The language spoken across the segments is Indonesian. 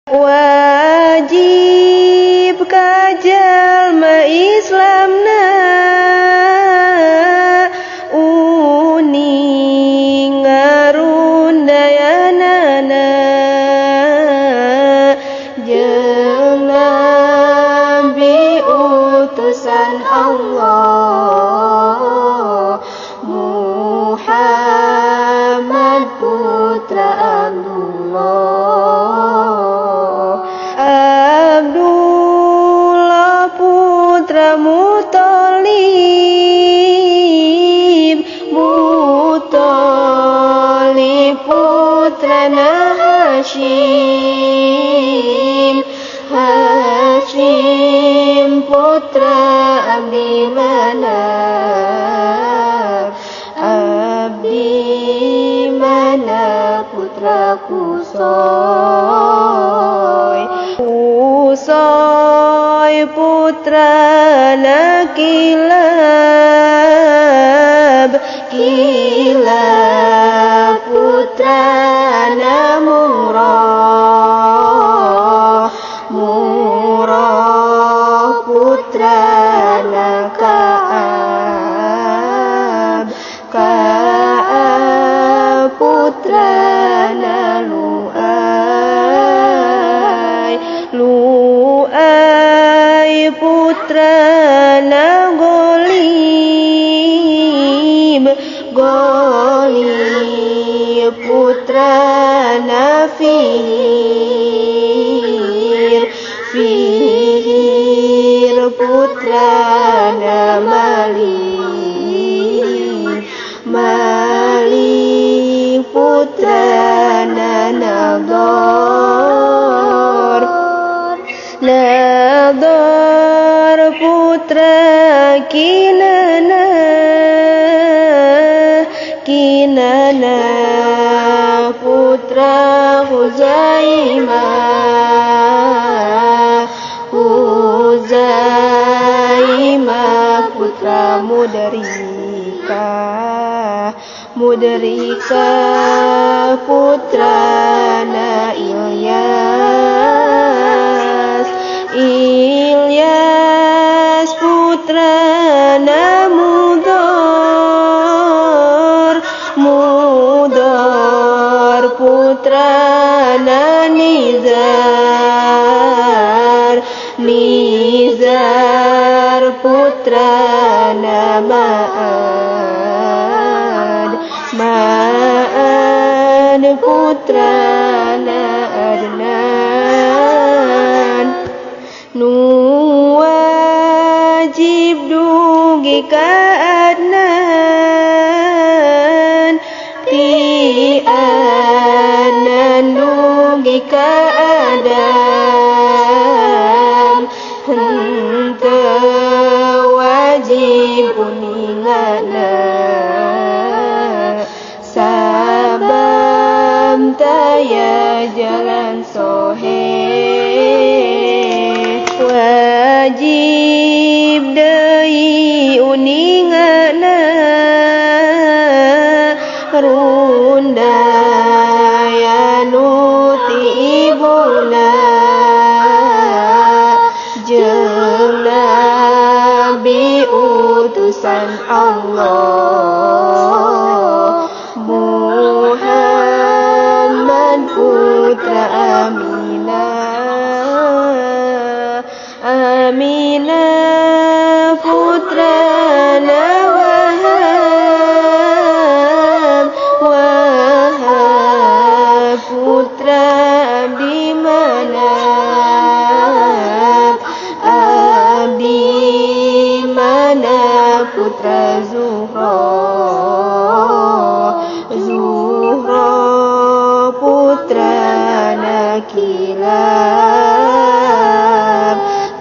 Wajib kajalma Islamna uning ngarundayanana jeung Nabi utusan Allah Muhammad putra Abdullah putra Muthalib putra Hashim putra Abdi Manaf putra Qusay putra Kilab putra Murrah putra Ka'ab putra Lu'ay putra Golib putra Fihir putra Malik putra Nador putra Kinana putra Huzaimah putra Mudrika putra Ilyas putra Mudar putra Nizar putra Ma'ad putra Adnan wajib dugi ka Adnan ti Adnan dugi ka Adam henteu wajib uningana sabab taya jalan soheh wajib deui uningana rundayanu ti ibuna jeung Nabi utusan Allah Muhammad putra Aminah putra Wahab putra Abdi Manaf putra Zuhra putra Kilab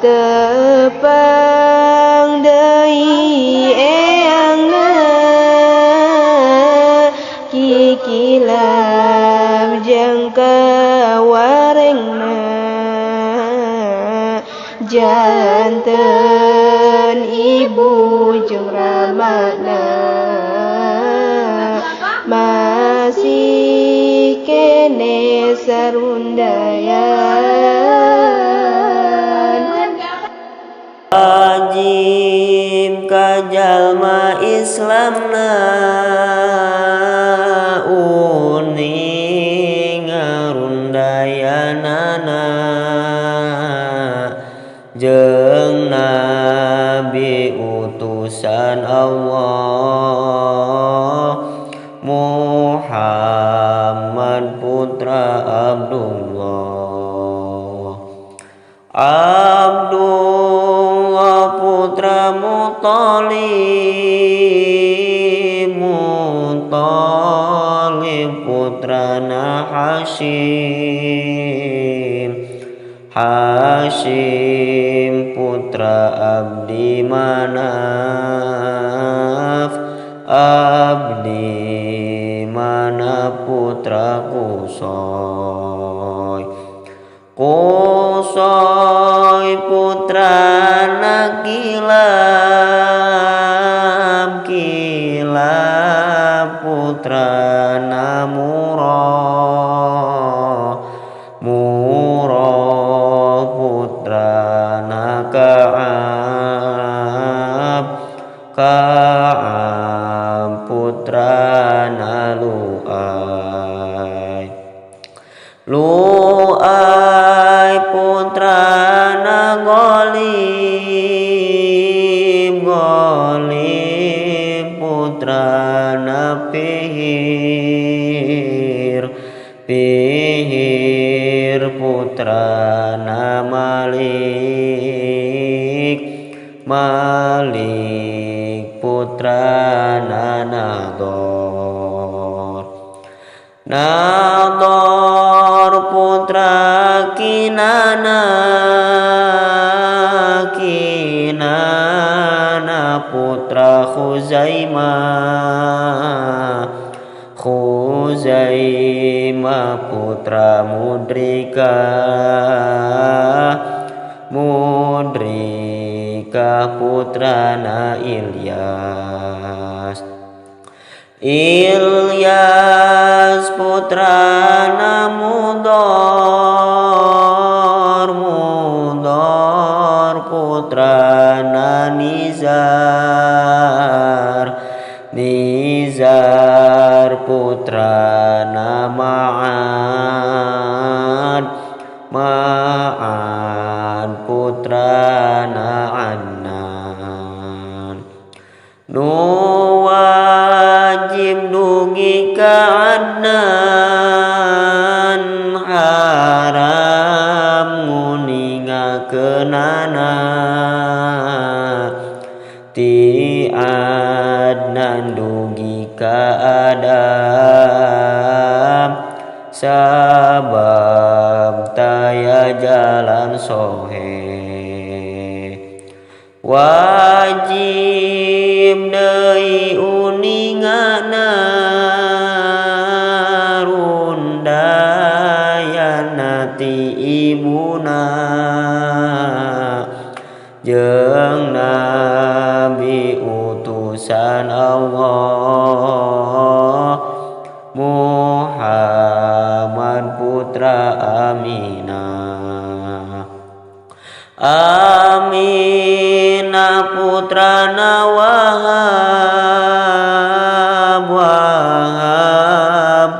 tepang deui eangna Kilab jeung kawarengna janten ibu jeung ramana ma masih kene sarundaya Islamna uning ngarundayanana jeung nabi utusan Allah Muhammad putra Abdullah putra Muthalib putrana Hashim putra Abdi Manaf putra Qusay putrana Kilab putrana Murrah putrana Ka'ab putrana Lu'ay putrana Ghalib putrana Fihir putrana Malik putrana Nador putra Kinana putra Khuzaimah putra Mudrika putrana Ilyas putrana Mudhar putrana Nizar putrana Ma'ad putrana Adnan wajib dugi ka Adnan haram nguningakeunana ti Adnan dugi ka Adam sabab taya jalan wajib deui uningana rundayana ti ibuna jeung nabi utusan Allah Muhammad putra Aminah putrana Wahab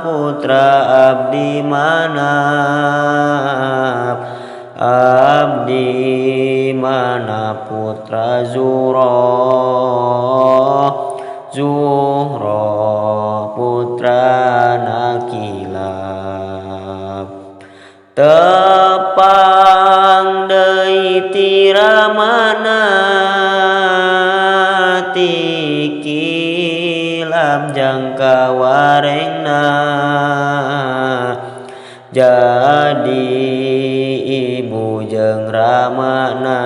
putra Abdi Manaf putra Zuhra putrana Kilab tepang deui tiramana ti Kilab jangka warengna jadi ibu jeung ramana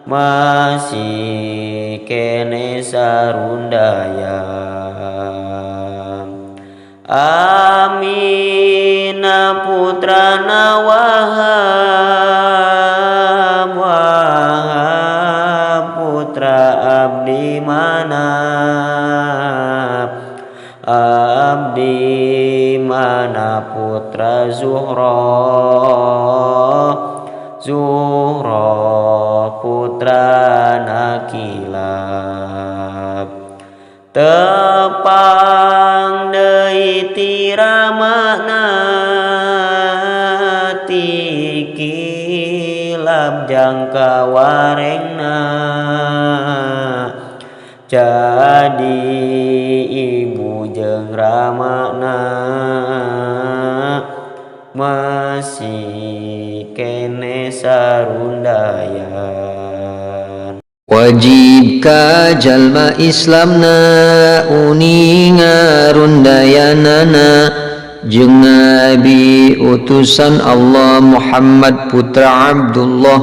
masih kene sarundayam Aminah putrana Wahab putra Abdi Manaf putra Zuhra putrana Kilab. Tepang deui ti ramana ti Kilab jangka warengna, jadi ibu jeung ramana masih kene sarundayan. Wajib ka jalma Islamna uninga rundayanana jeung Nabi utusan Allah Muhammad putra Abdullah,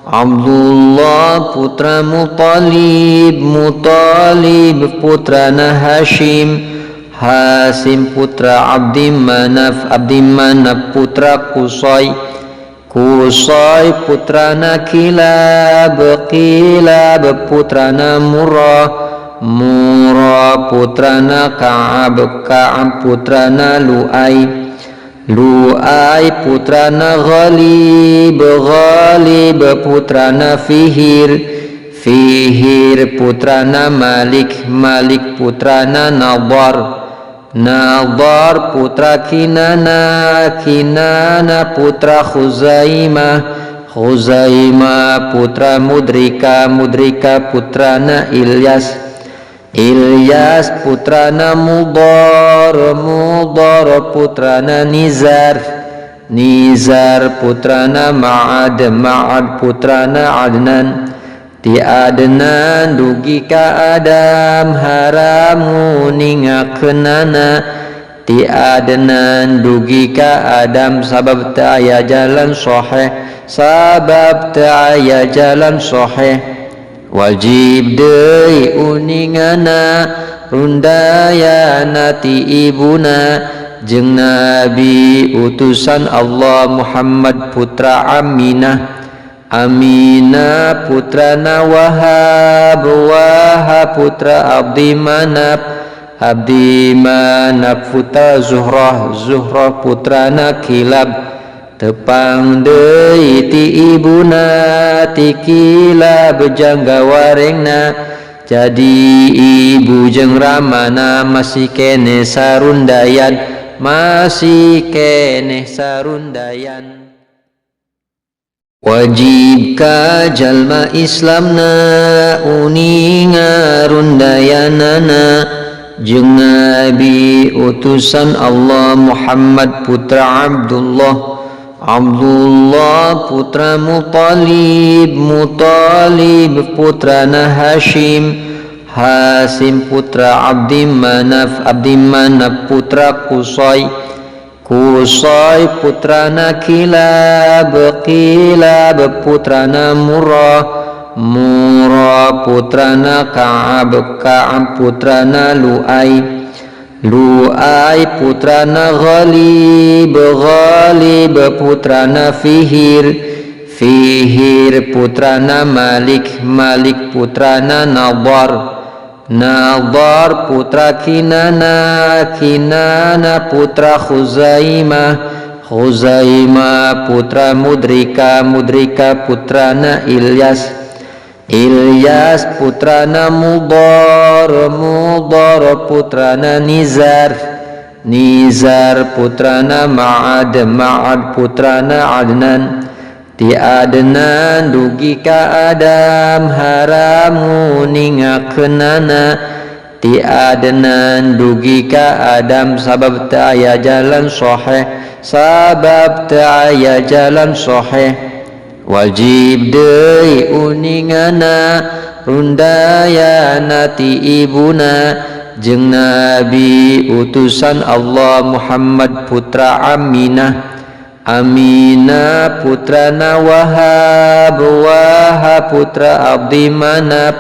Abdullah putra Muthalib, Muthalib putrana Hashim, Hasim putra Abdi Manaf, Abdi Manaf putra Qusay, Qusay putrana Kilab, Kilab putrana Murrah, Murrah putrana Ka'ab, Ka'ab putrana Lu'ay, Lu'ay putrana Ghalib, Ghalib putrana Fihir, Fihir putrana Malik, Malik putrana Nadar, Nadar putra Kinana, Kinana putra Khuzaimah, Khuzaimah putra Mudrika, Mudrika putrana Ilyas, Ilyas putrana Mudar, Mudar putrana Nizar, Nizar putrana Ma'ad, Ma'ad putrana Adnan. Ti Adnan dugi ka Adam haram ningakeunana, ti Adnan dugi ka Adam sabab teu aya jalan sahih, sabab teu aya jalan sahih. Wajib deui uningana rundayana ti ibuna jeung Nabi utusan Allah Muhammad putra Aminah, Aminah putrana Wahab, Wahab putra Abdi Manaf, Abdi Manaf putra Zuhrah, Zuhrah putrana Kilab. Tepang deui ti ibuna ti Kilab jangga warengna, jadi ibu jeung ramana masih kene sarundayan, masih kene sarundayan. Wajib ka jalma Islamna uninga rundayanana jeung Nabi utusan Allah Muhammad putra Abdullah, Abdullah putra Muthalib, Muthalib putrana Hashim, Hasim putra Abdi Manaf, Abdi Manaf putra Qusay, Qusay putrana Kilab, Kilab putrana Murrah, Murrah putrana Ka'ab, Ka'ab putrana Lu'ay, Lu'ay putrana Ghalib, Ghalib putrana Fihir, Fihir putrana Malik, Malik putrana Nadar, Nadar putra Kinana, Kinana putra Khuzaimah, Khuzaimah putra Mudrika, Mudrika putrana Ilyas, Ilyas putrana Mudar, Mudar putrana Nizar, Nizar putrana Ma'ad, Ma'ad putrana Adnan. Ti Adnan dugi ka Adam haram ningakeunana, ti Adnan dugi ka Adam sabab teu aya jalan sahih, sabab teu aya jalan sahih. Wajib deui uningana rundayana ti ibuna jeung Nabi utusan Allah Muhammad putra Aminah, Aminah putrana Wahab, Wahab putra Abdi Manaf,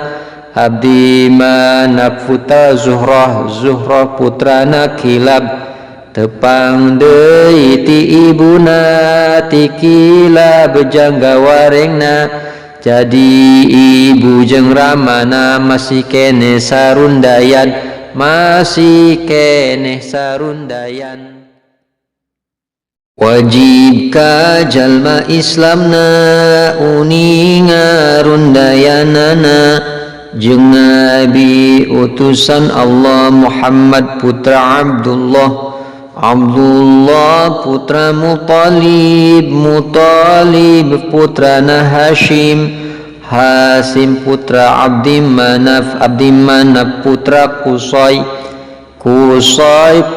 Abdi Manaf putra Zuhrah, Zuhrah putrana Kilab. Tepang deui ti ibuna ti Kilab jangga warengna, jadi ibu jeung ramana masih kene sarundayan, masih kene sarundayan. wajib ka jalma Islamna uninga rundayanana jeung Nabi utusan Allah Muhammad putra Abdullah putra Muttalib putrana Hashim putra Abdi Manaf putra Qusay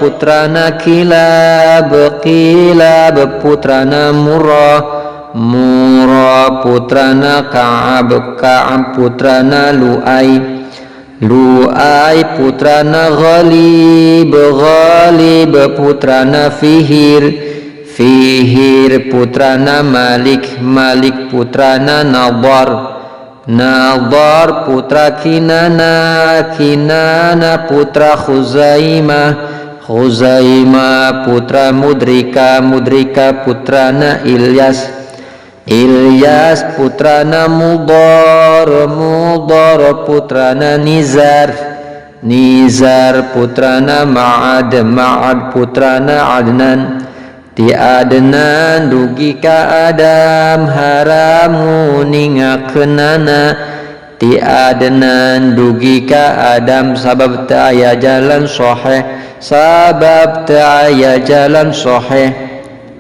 putrana Kilab putrana Murrah putrana Ka'ab putrana Lu'ay putrana Ghalib putrana Fihir putrana Malik putrana Nadar putra Kinana putra Khuzaimah putra Mudrika putrana Ilyas putrana Mudar putrana Nizar putrana Ma'ad putrana Adnan ti Adnan dugi ka Adam haramu ningakeunana ti Adnan dugi ka Adam sabab teu aya jalan sahih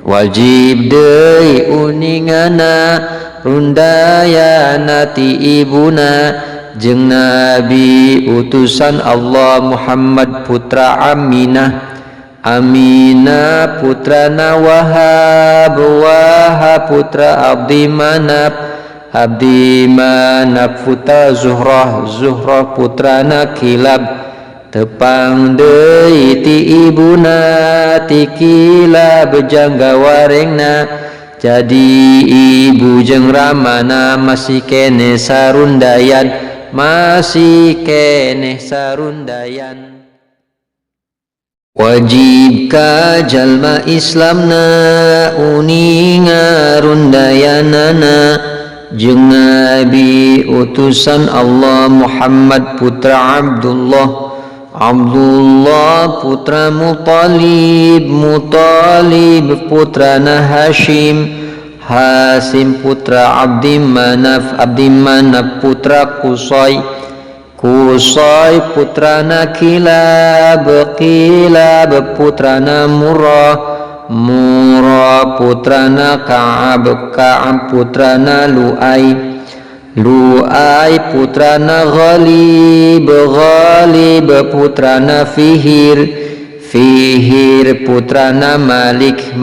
wajib deui uningana rundayana ti ibuna jeung Nabi utusan Allah Muhammad putra Aminah putrana Wahab putra Abdi Manaf putra Zuhrah putrana Kilab tepang deui ti ibuna ti Kilab jangga warengna jadi ibu jeung ramana masih keneh sarundayan wajib ka jalma Islamna uninga rundayanana jeung Nabi utusan Allah Muhammad putra Abdullah putra Muttalib putrana Hashim putra Abdi Manaf putra Qusay putrana Kilab putrana Murrah putrana Ka'ab putrana Lu'ay putrana Ghalib putrana Fihir putrana Malik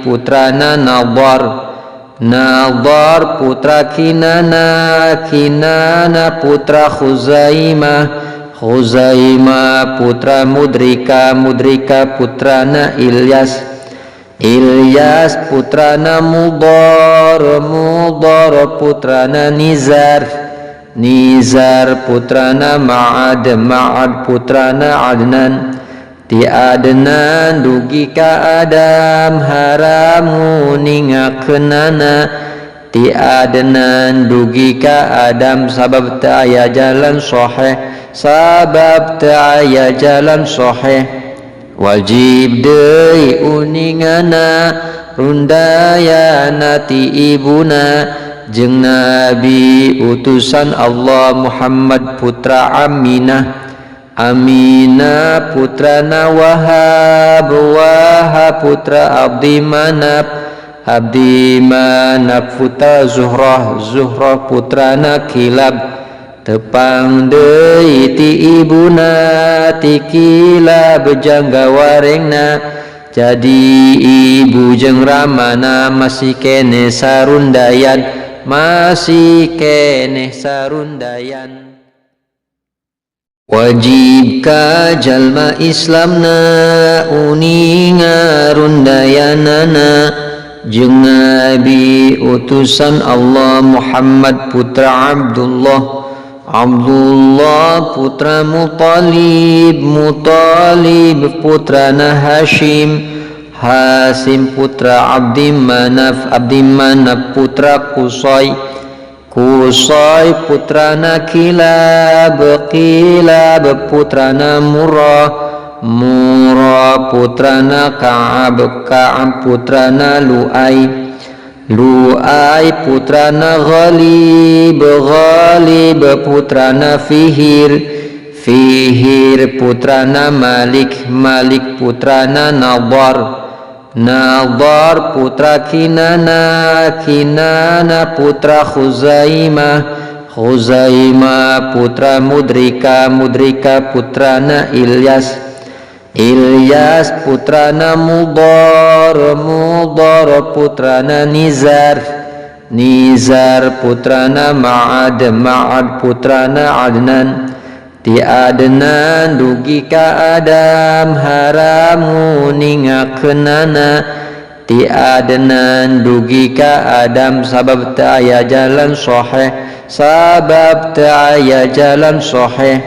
putrana Nadar putra Kinana putra Khuzaimah putra Mudrika putrana Ilyas putrana Mudar putrana Nizar putrana Ma'ad putrana Adnan ti Adnan dugi ka Adam haramu ningakeunana ti Adnan dugi ka Adam sabab teu aya jalan sahih wajib deui uningana rundayana ti ibuna jeung Nabi utusan Allah Muhammad putra Aminah putrana Wahab putra Abdi Manaf putra Zuhrah putrana Kilab tepang deui ti ibuna ti Kilab jangga warengna jadi ibu jeung ramana masih keneh sarundayan wajib ka jalma Islamna uninga rundayanana jeung Nabi utusan Allah Muhammad putra Abdullah putra Muttalib putrana Hashim putra Abdi Manaf putra Qusay putrana Kilab putrana Murrah putrana Ka'ab, Ka'ab putrana Lu'ay, Lu'ay putrana Ghalib, Ghalib putrana Fihir, Fihir putrana Malik, Malik putrana Nadar, Nadar putra Kinana, Kinana putra Khuzaimah, Khuzaimah putra Mudrika, Mudrika putrana Ilyas, Ilyas putrana Mudar, Mudar putrana Nizar, Nizar putrana Ma'ad, Ma'ad putrana Adnan. Ti Adnan dugi ka Adam, haram nguningakeunana. Ti Adnan dugi ka Adam, sabab teu aya jalan sahih, sabab teu aya jalan sahih.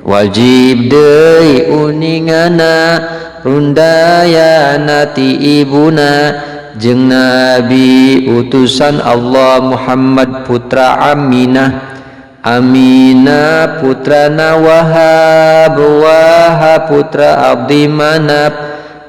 Wajib deui uningana, rundayana ti ibuna, jeung Nabi utusan Allah Muhammad putra Aminah, Aminah putrana Wahab, Wahab putra Abdi Manaf,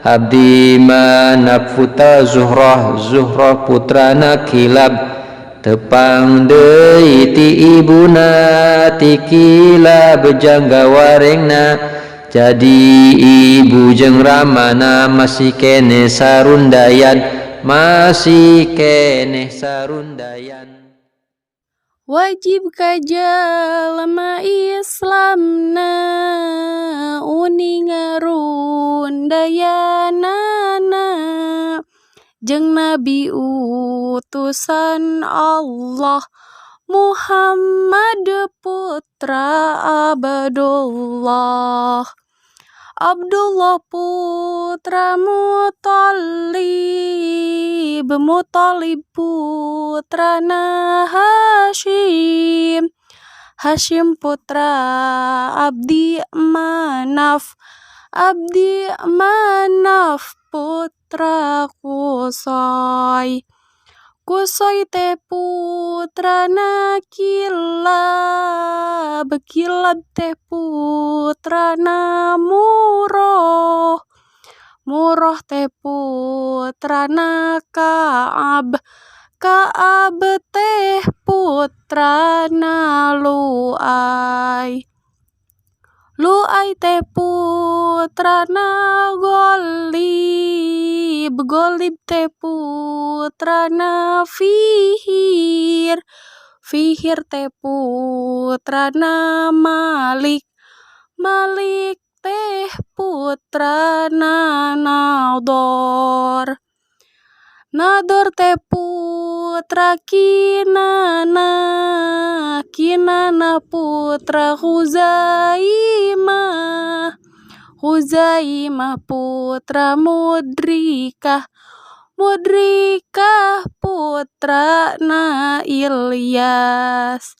Abdi Manaf putra Zuhrah, Zuhrah putrana Kilab. Tepang deui ti ibuna, ti Kilab jangga warengna, jadi ibu jeung ramana masih keneh sarundayan, masih keneh sarundayan. Wajib ka jalma Islamna uning ngarundayanana, jeung Nabi utusan Allah Muhammad putra Abdullah, Abdullah putra Muthalib, Muthalib putrana Hashim, Hashim putra Abdi Manaf, Abdi Manaf putra Qusay, Qusay teh putrana Kilab, Kilab teh putrana Murrah, Murrah teh putrana Ka'ab, Ka'ab teh putrana Lu'ay, Lu'ay teh putrana Ghalib, Ghalib teh putrana Fihir, Fihir teh putrana Malik, Malik teh putrana Nadar, Nadar teh putra Kinana, Kinana putra Khuzaimah, Khuzaimah putra Mudrikah, Mudrikah putrana Ilyas,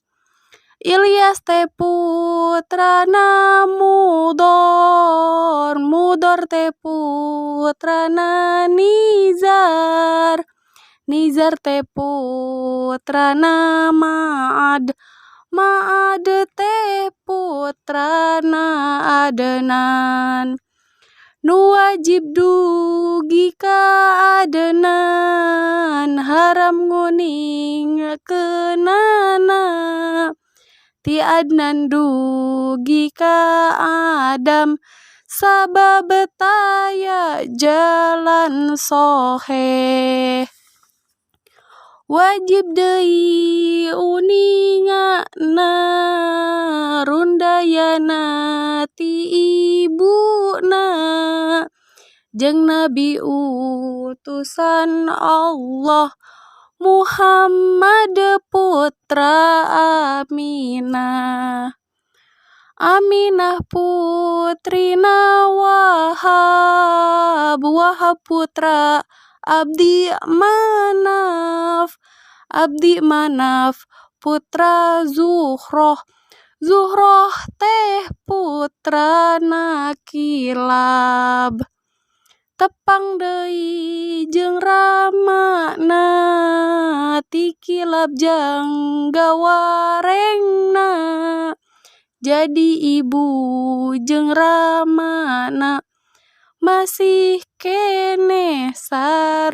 Ilyas teh putrana Mudar, Mudar teh putrana Nizar, Nizar teh putrana Ma'ad, Ma'ad teh putrana Adnan. Nu wajib dugi ka Adnan, haram nguningakeunana. Ti Adnan dugi ka Adam, sabab taya jalan sahih. Wajib deui uningana, rundayana ti ibuna, jeung Nabi utusan Allah Muhammad putra Aminah, Aminah putrina Wahab, Wahab putra Abdi Manaf, Abdi Manaf putra Zuhrah, Zuhrah teh putrana Kilab. Tepang deui jeung ramana, ti Kilab jangga warengna, jadi ibu jeung ramana masih kene sarundaya.